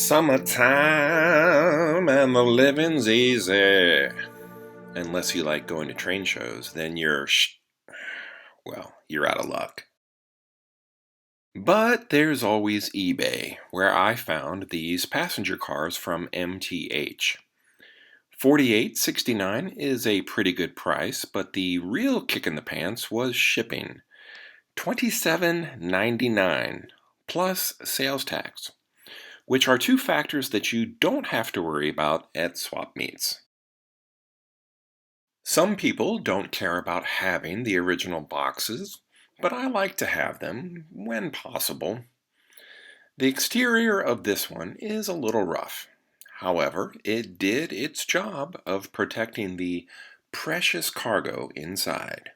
Summertime and the living's easy. Unless you like going to train shows, then you're out of luck. But there's always eBay, where I found these passenger cars from MTH. $48.69 is a pretty good price, but the real kick in the pants was shipping. $27.99 plus sales tax, which are two factors that you don't have to worry about at swap meets. Some people don't care about having the original boxes, but I like to have them when possible. The exterior of this one is a little rough. However, it did its job of protecting the precious cargo inside.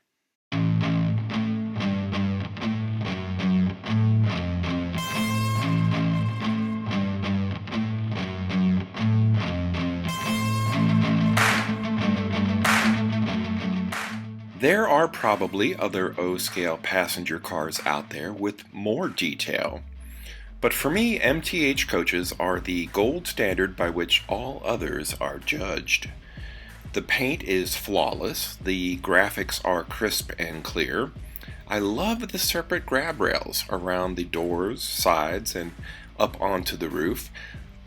There are probably other O-scale passenger cars out there with more detail, but for me, MTH coaches are the gold standard by which all others are judged. The paint is flawless, the graphics are crisp and clear. I love the separate grab rails around the doors, sides, and up onto the roof.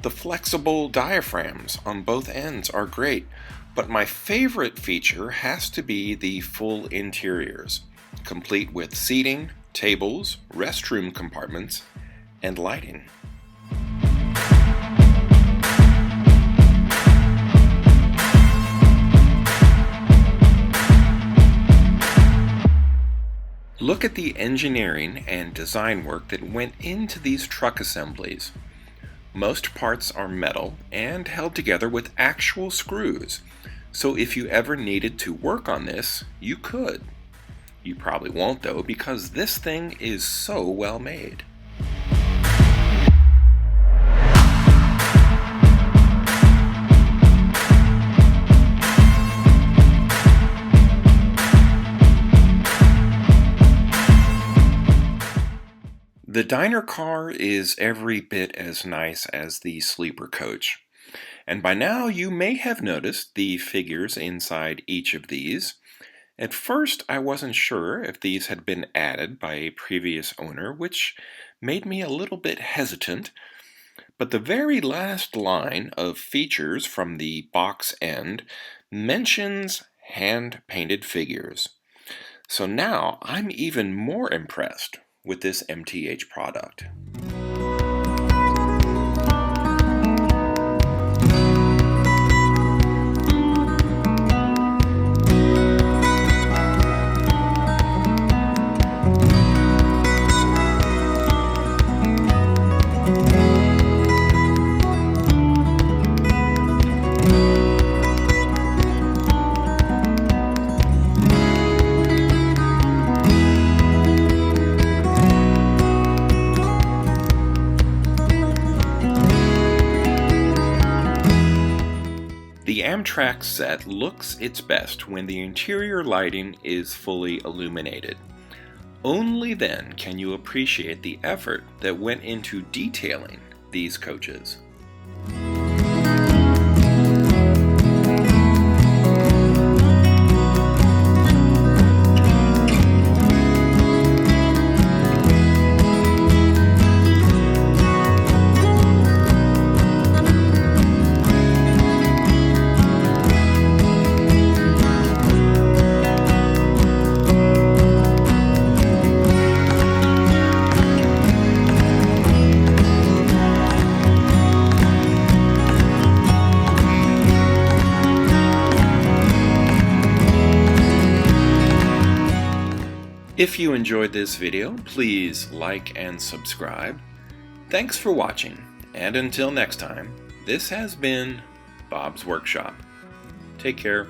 The flexible diaphragms on both ends are great. But my favorite feature has to be the full interiors, complete with seating, tables, restroom compartments, and lighting. Look at the engineering and design work that went into these truck assemblies. Most parts are metal and held together with actual screws. So if you ever needed to work on this, you could. You probably won't though, because this thing is so well made. The diner car is every bit as nice as the sleeper coach. And by now you may have noticed the figures inside each of these. At first I wasn't sure if these had been added by a previous owner, which made me a little bit hesitant. But the very last line of features from the box end mentions hand-painted figures. So now I'm even more impressed with this MTH product. The Amtrak set looks its best when the interior lighting is fully illuminated. Only then can you appreciate the effort that went into detailing these coaches. If you enjoyed this video, please like and subscribe. Thanks for watching, and until next time, this has been Bob's Workshop. Take care.